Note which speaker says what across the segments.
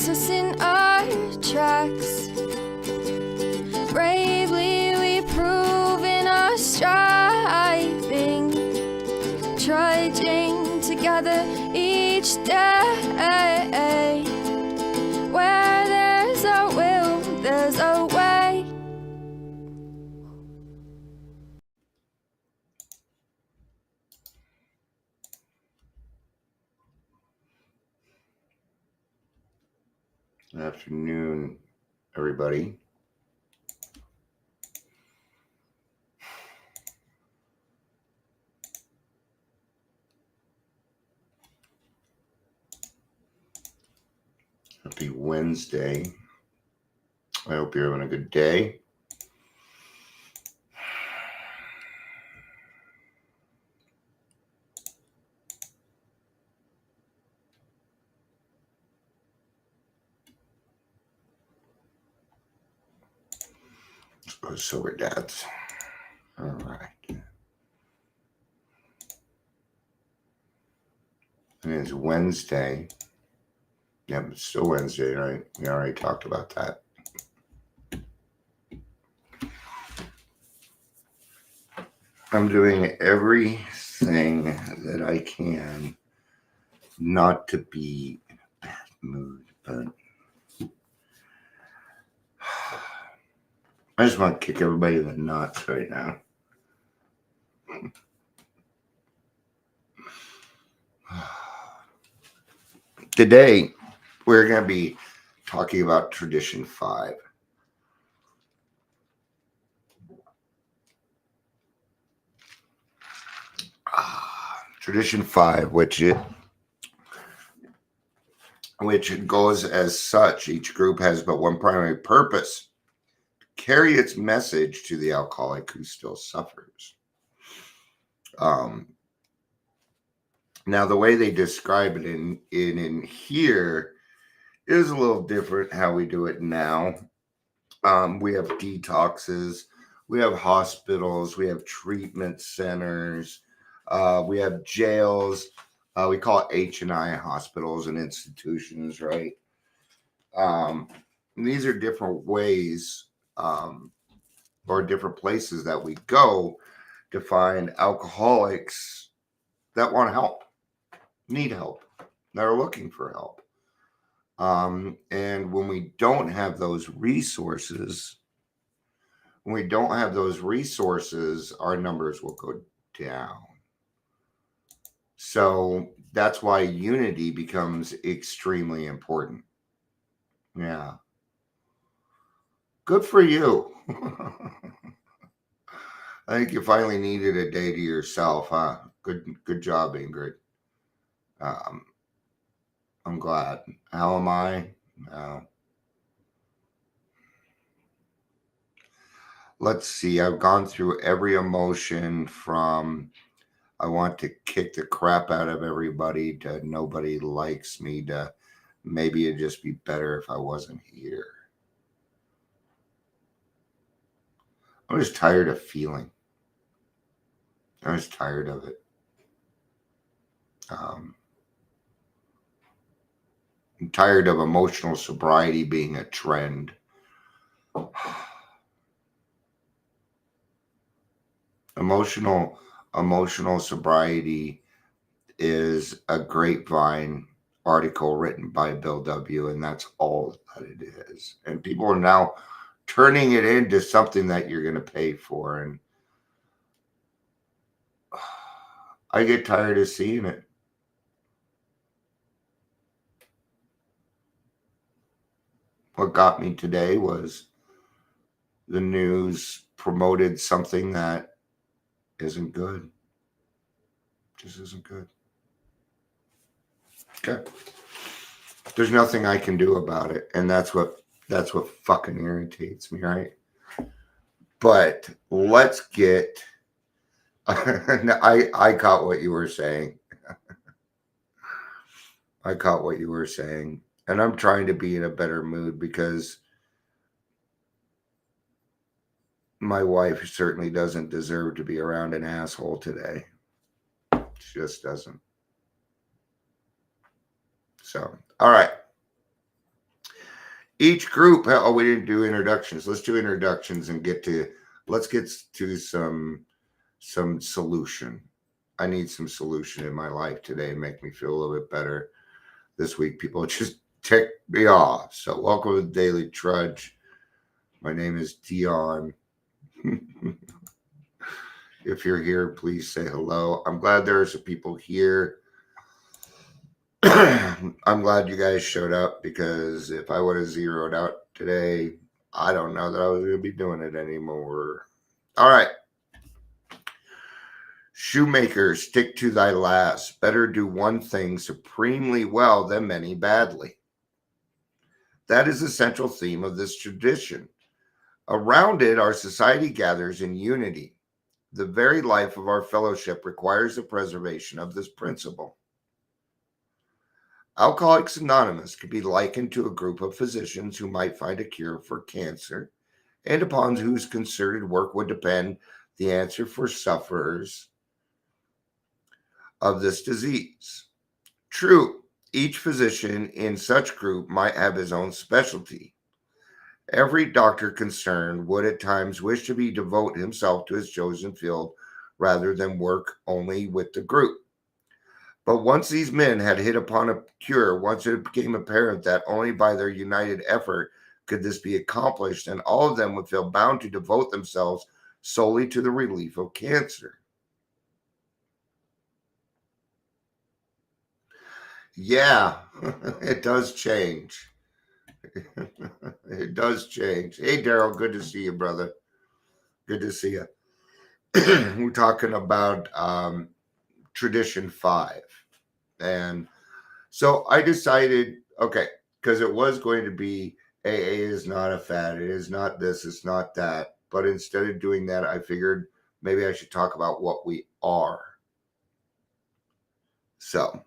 Speaker 1: keeps us in our tracks. Bravely we prove in our striving, trudging together each day. Where there's a will, there's a way.
Speaker 2: Good afternoon, everybody. Happy Wednesday. I hope you're having a good day. So we're dads. All right. And it's Wednesday. Yeah, it's still Wednesday, right? We already talked about that. I'm doing everything that I can not to be in a bad mood, but I just want to kick everybody in the nuts right now. Today, we're going to be talking about Tradition 5. Tradition 5, which goes as such. Each group has but one primary purpose: carry its message to the alcoholic who still suffers. Now, the way they describe it in here is a little different how we do it now. We have detoxes, we have hospitals, we have treatment centers, we have jails. We call it H&I, hospitals and institutions, right? These are different ways or different places that we go to find alcoholics that want help, need help, that are looking for help. And when we don't have those resources, our numbers will go down. So that's why unity becomes extremely important. Yeah. Good for you. I think you finally needed a day to yourself, huh? Good job, Ingrid. I'm glad. How am I? Let's see. I've gone through every emotion from I want to kick the crap out of everybody to nobody likes me to maybe it'd just be better if I wasn't here. I was tired of feeling. I was tired of it. I'm tired of emotional sobriety being a trend. Emotional sobriety is a Grapevine article written by Bill W., and that's all that it is. And people are now turning it into something that you're going to pay for, and I get tired of seeing it. What got me today was the news promoted something that isn't good. Just isn't good. Okay. There's nothing I can do about it, and that's what fucking irritates me, right? But let's get I caught what you were saying. And I'm trying to be in a better mood because my wife certainly doesn't deserve to be around an asshole today. She just doesn't. So, all right. Each group, oh, we didn't do introductions. Let's do introductions and let's get to some solution. I need some solution in my life today and make me feel a little bit better this week. People just tick me off. So welcome to Daily Trudge. My name is Dion. If you're here, please say hello. I'm glad there are some people here. I'm glad you guys showed up, because if I would have zeroed out today, I don't know that I was going to be doing it anymore. All right. Shoemaker, stick to thy last. Better do one thing supremely well than many badly. That is the central theme of this tradition. Around it, our society gathers in unity. The very life of our fellowship requires the preservation of this principle. Alcoholics Anonymous could be likened to a group of physicians who might find a cure for cancer, and upon whose concerted work would depend the answer for sufferers of this disease. True, each physician in such group might have his own specialty. Every doctor concerned would at times wish to devote himself to his chosen field rather than work only with the group. But once these men had hit upon a cure, once it became apparent that only by their united effort could this be accomplished, and all of them would feel bound to devote themselves solely to the relief of cancer. Yeah, it does change. It does change. Hey, Daryl, good to see you, brother. Good to see you. We're talking about Tradition 5. And so I decided, okay, because it was going to be AA is not a fad. It is not this, it's not that. But instead of doing that, I figured maybe I should talk about what we are. So,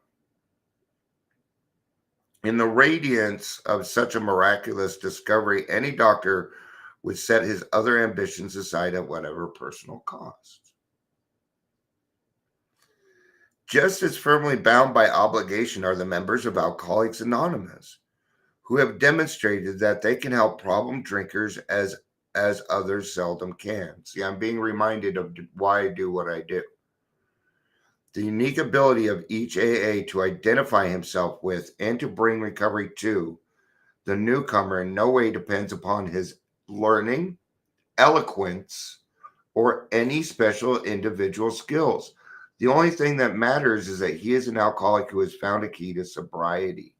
Speaker 2: in the radiance of such a miraculous discovery, any doctor would set his other ambitions aside at whatever personal cost. Just as firmly bound by obligation are the members of Alcoholics Anonymous, who have demonstrated that they can help problem drinkers as others seldom can. See, I'm being reminded of why I do what I do. The unique ability of each AA to identify himself with and to bring recovery to the newcomer in no way depends upon his learning, eloquence, or any special individual skills. The only thing that matters is that he is an alcoholic who has found a key to sobriety.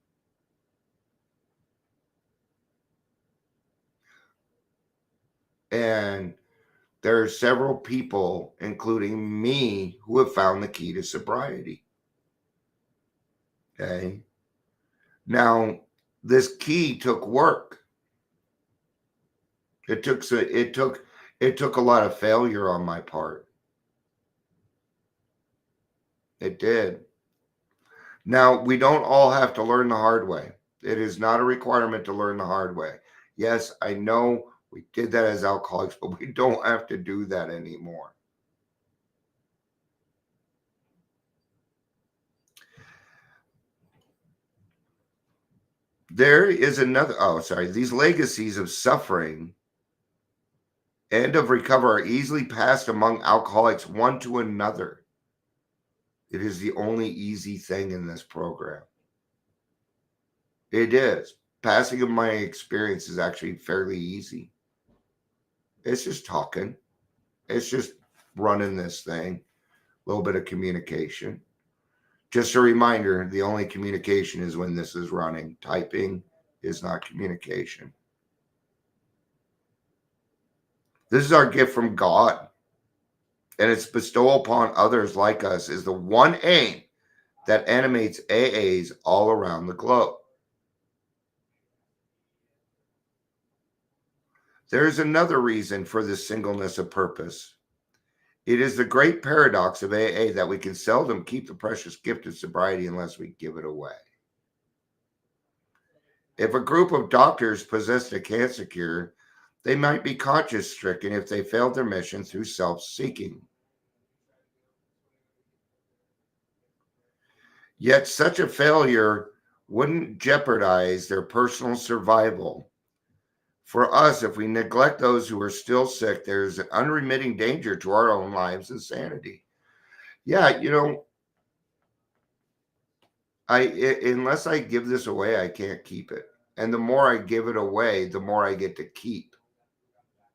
Speaker 2: And there are several people, including me, who have found the key to sobriety. Okay. Now, this key took work. It took a lot of failure on my part. It did. Now, we don't all have to learn the hard way. It is not a requirement to learn the hard way. Yes, I know we did that as alcoholics, but we don't have to do that anymore. There is another, these legacies of suffering and of recovery are easily passed among alcoholics one to another. It is the only easy thing in this program. It is. Passing of my experience is actually fairly easy. It's just talking. It's just running this thing. A little bit of communication. Just a reminder, the only communication is when this is running. Typing is not communication. This is our gift from God, and its bestowal upon others like us is the one aim that animates AAs all around the globe. There is another reason for this singleness of purpose. It is the great paradox of AA that we can seldom keep the precious gift of sobriety unless we give it away. If a group of doctors possessed a cancer cure, they might be conscience stricken if they failed their mission through self-seeking. Yet such a failure wouldn't jeopardize their personal survival For us, if we neglect those who are still sick, there's an unremitting danger to our own lives and sanity. Yeah, unless I give this away, I can't keep it. And the more I give it away, the more I get to keep.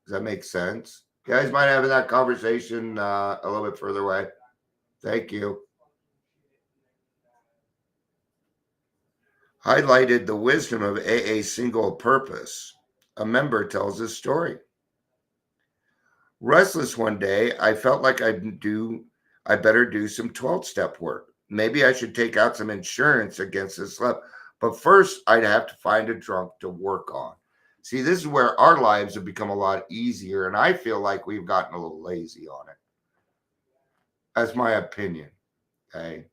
Speaker 2: Does that make sense? You guys mind having that conversation a little bit further away? Thank you. Highlighted the wisdom of AA's single purpose. A member tells his story. Restless one day, I felt like I better do some 12-step work. Maybe I should take out some insurance against this slip, but first I'd have to find a drunk to work on. See, this is where our lives have become a lot easier, and I feel like we've gotten a little lazy on it. That's my opinion. Okay.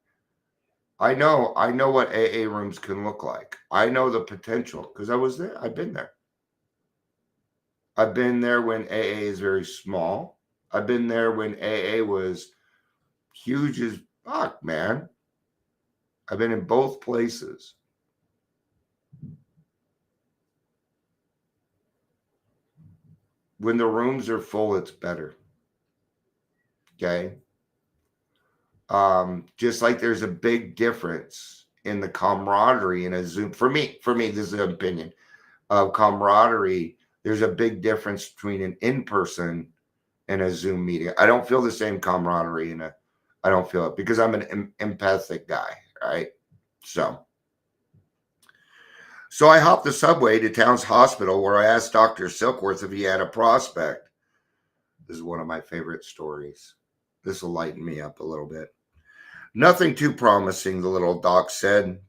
Speaker 2: I know what AA rooms can look like. I know the potential because I was there. I've been there. I've been there when AA is very small. I've been there when AA was huge as fuck, man. I've been in both places. When the rooms are full, it's better. Okay. Just like there's a big difference in the camaraderie in a Zoom. For me, this is an opinion of camaraderie. There's a big difference between an in-person and a Zoom meeting. I don't feel the same camaraderie I don't feel it because I'm an empathic guy, right? So I hopped the subway to town's hospital where I asked Dr. Silkworth if he had a prospect. This is one of my favorite stories. This will lighten me up a little bit. Nothing too promising, the little doc said.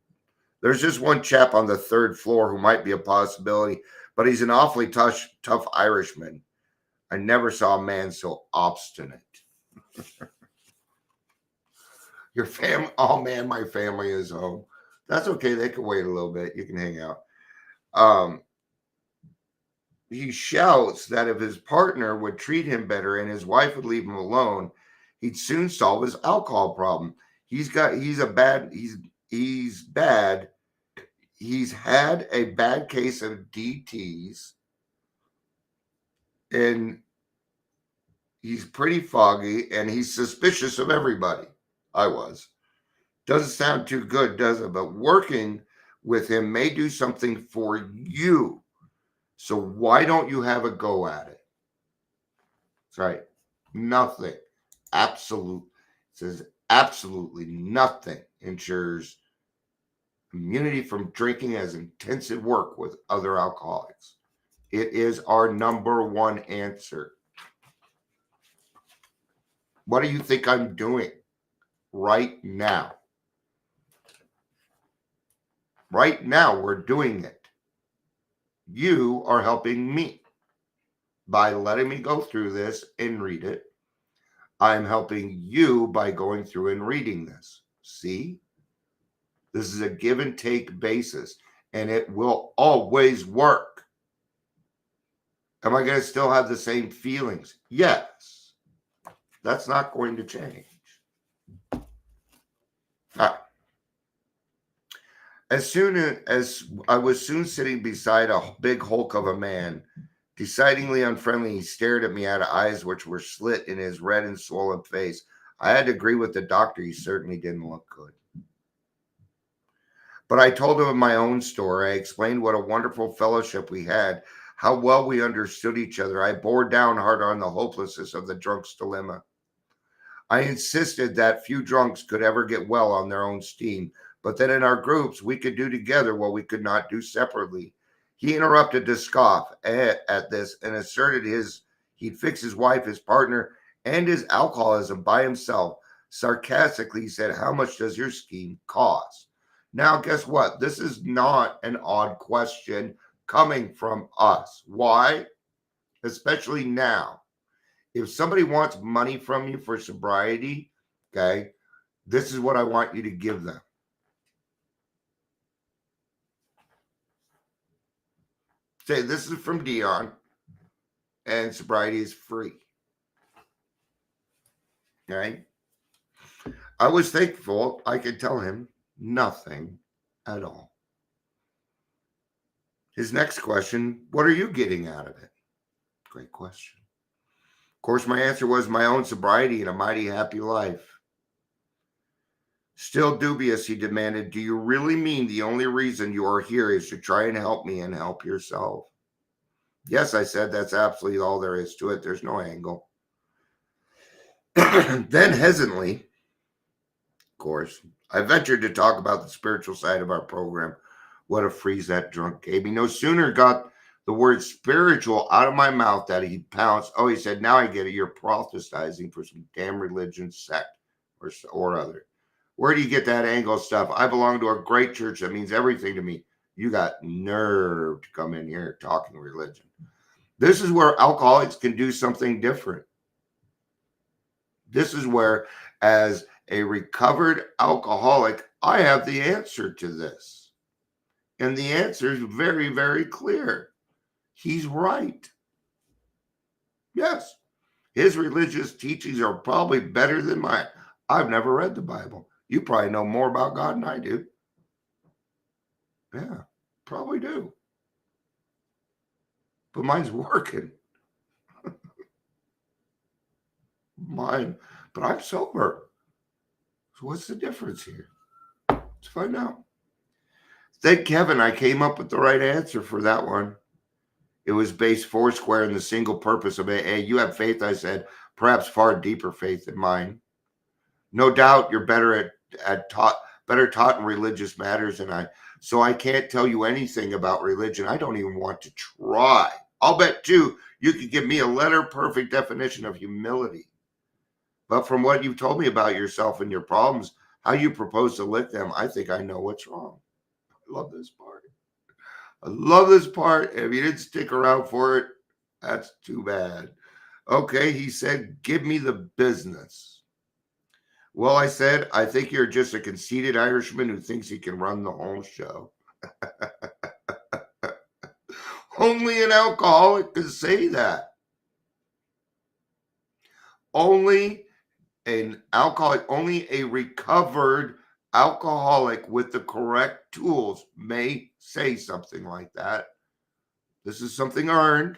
Speaker 2: There's just one chap on the 3rd floor who might be a possibility, but he's an awfully tough Irishman. I never saw a man so obstinate. Your family, oh man, my family is home. That's okay. They can wait a little bit. You can hang out. He shouts that if his partner would treat him better and his wife would leave him alone, he'd soon solve his alcohol problem. He's bad. He's had a bad case of DTs and he's pretty foggy and he's suspicious of everybody. I was. Doesn't sound too good, does it? But working with him may do something for you. So why don't you have a go at it? That's right. Nothing. Absolute. It says absolutely nothing ensures immunity from drinking as intensive work with other alcoholics. It is our number one answer. What do you think I'm doing right now? Right now, we're doing it. You are helping me by letting me go through this and read it. I'm helping you by going through and reading this. See? This is a give and take basis, and it will always work. Am I going to still have the same feelings? Yes. That's not going to change. As soon as I was soon sitting beside a big hulk of a man, decidedly unfriendly, he stared at me out of eyes which were slit in his red and swollen face. I had to agree with the doctor. He certainly didn't look good. But I told him my own story. I explained what a wonderful fellowship we had, how well we understood each other. I bore down hard on the hopelessness of the drunk's dilemma. I insisted that few drunks could ever get well on their own steam, but that in our groups we could do together what we could not do separately. He interrupted to scoff at this and asserted he'd fix his wife, his partner, and his alcoholism by himself. Sarcastically, he said, "How much does your scheme cost?" Now, guess what? This is not an odd question coming from us. Why? Especially now. If somebody wants money from you for sobriety, okay, this is what I want you to give them. Say, this is from Dion, and sobriety is free. Okay? I was thankful I could tell him nothing at all. His next question, what are you getting out of it? Great question. Of course, my answer was my own sobriety and a mighty happy life. Still dubious, he demanded, do you really mean the only reason you are here is to try and help me and help yourself? Yes, I said, that's absolutely all there is to it. There's no angle. Then hesitantly, of course, I ventured to talk about the spiritual side of our program. What a freeze that drunk gave me. No sooner got the word spiritual out of my mouth that he pounced. Oh, he said, now I get it. You're proselytizing for some damn religion sect or other. Where do you get that angle stuff? I belong to a great church that means everything to me. You got nerve to come in here talking religion. This is where alcoholics can do something different. This is where, as a recovered alcoholic, I have the answer to this. And the answer is very, very clear. He's right. Yes, his religious teachings are probably better than mine. I've never read the Bible. You probably know more about God than I do. Yeah, probably do. But mine's working. Mine, but I'm sober. So what's the difference here? Let's find out. Thank Kevin, I came up with the right answer for that one. It was based foursquare in the single purpose of AA. You have faith, I said, perhaps far deeper faith than mine. No doubt you're better better taught in religious matters than I. So I can't tell you anything about religion. I don't even want to try. I'll bet too you could give me a letter perfect definition of humility. But from what you've told me about yourself and your problems, how you propose to lick them, I think I know what's wrong. I love this part. I love this part. If you didn't stick around for it, that's too bad. Okay, he said, give me the business. Well, I said, I think you're just a conceited Irishman who thinks he can run the whole show. Only an alcoholic can say that. Only an alcoholic, only a recovered alcoholic with the correct tools may say something like that. This is something earned.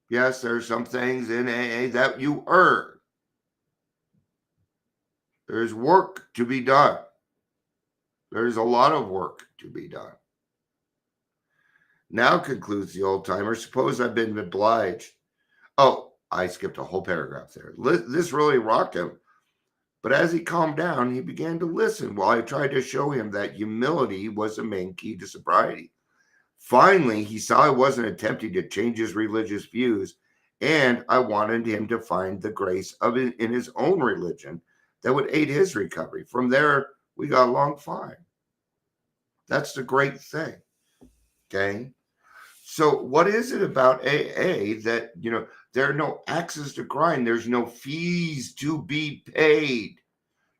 Speaker 2: Yes, there are some things in AA that you earn. There's work to be done. There's a lot of work to be done. Now, concludes the old timer, suppose I've been obliged. Oh, I skipped a whole paragraph there. This really rocked him. But as he calmed down, he began to listen while I tried to show him that humility was the main key to sobriety. Finally, he saw I wasn't attempting to change his religious views, and I wanted him to find the grace of it in his own religion that would aid his recovery. From there, we got along fine. That's the great thing. Okay. So what is it about AA that, there are no axes to grind? There's no fees to be paid.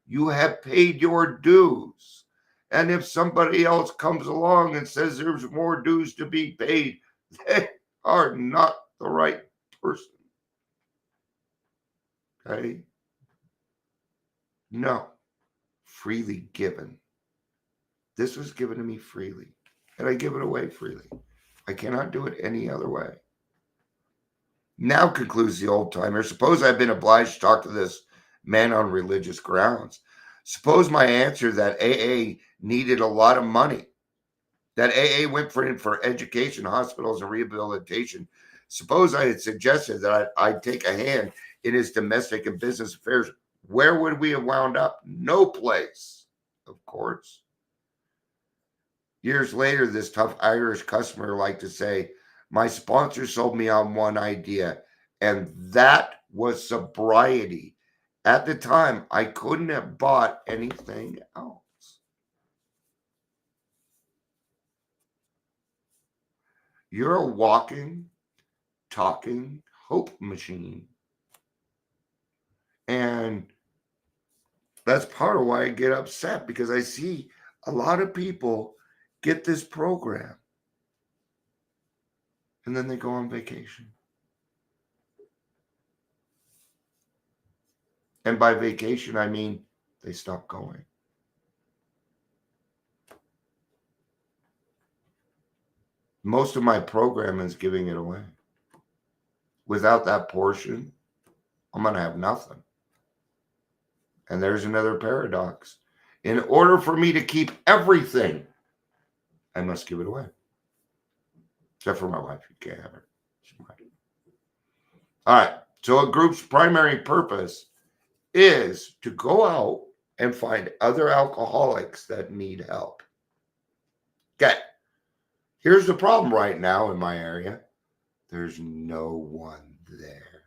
Speaker 2: You have paid your dues. And if somebody else comes along and says there's more dues to be paid, they are not the right person. Okay? No. Freely given. This was given to me freely. And I give it away freely. I cannot do it any other way. Now, concludes the old timer, suppose I've been obliged to talk to this man on religious grounds. Suppose my answer that AA needed a lot of money, that AA went for education, hospitals, and rehabilitation. Suppose I had suggested that I'd take a hand in his domestic and business affairs. Where would we have wound up? No place, of course. Years later, this tough Irish customer liked to say, my sponsor sold me on one idea, and that was sobriety. At the time, I couldn't have bought anything else. You're a walking, talking hope machine. And that's part of why I get upset, because I see a lot of people get this program and then they go on vacation. And by vacation, I mean they stop going. Most of my program is giving it away. Without that portion, I'm going to have nothing. And there's another paradox. In order for me to keep everything, I must give it away. Except for my wife, you can't have her. She's mine. All right. So a group's primary purpose is to go out and find other alcoholics that need help. Okay. Here's the problem right now in my area. There's no one there.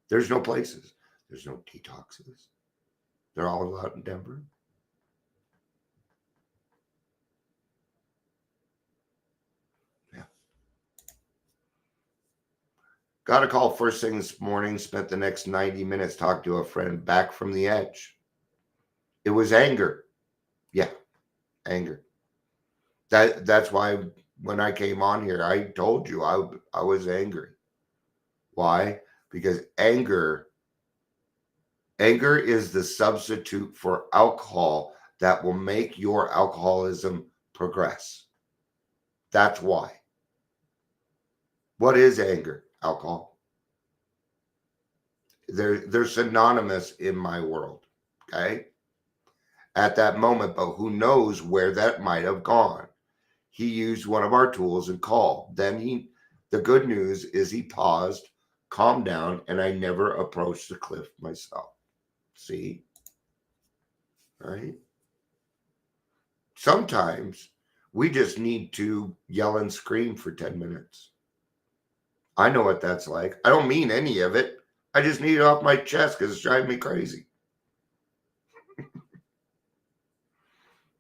Speaker 2: There's no places. There's no detoxes. They're all out in Denver. Yeah. Got a call first thing this morning. Spent the next 90 minutes talking to a friend back from the edge. It was anger. Yeah, anger. That's why when I came on here, I told you I was angry. Why? Because anger is the substitute for alcohol that will make your alcoholism progress. That's why. What is anger? Alcohol. They're synonymous in my world. Okay. At that moment, but who knows where that might have gone. He used one of our tools and called. Then the good news is he paused, calmed down, and I never approached the cliff myself. See? Right? Sometimes we just need to yell and scream for 10 minutes. I know what that's like. I don't mean any of it. I just need it off my chest because it's driving me crazy.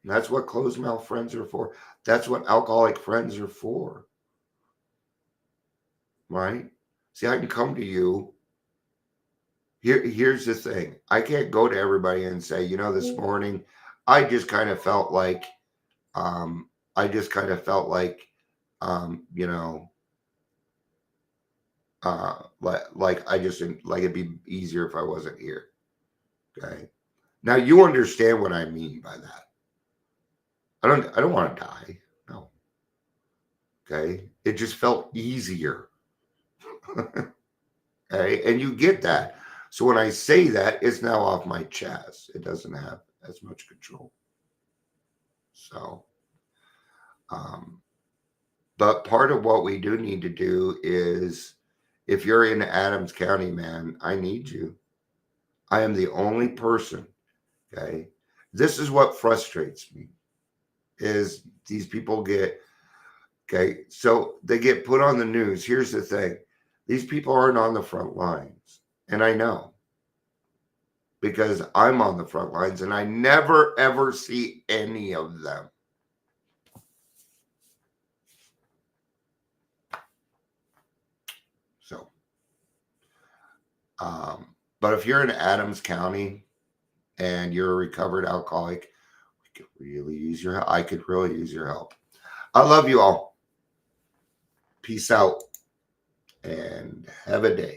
Speaker 2: That's what closed mouth friends are for. That's what alcoholic friends are for. Right? See, I can come to you. Here's the thing. I can't go to everybody and say, this morning, I just kind of felt like, like it'd be easier if I wasn't here. Okay. Now you understand what I mean by that. I don't want to die. No. Okay. It just felt easier. Okay. And you get that. So when I say that, it's now off my chest. It doesn't have as much control. So, but part of what we do need to do is, if you're in Adams County, man, I need you. I am the only person. Okay. This is what frustrates me is these people get, okay. So they get put on the news. Here's the thing. These people aren't on the front lines. And I know because I'm on the front lines and I never, ever see any of them. So, but if you're in Adams County and you're a recovered alcoholic, I could really use your help. I love you all. Peace out and have a day.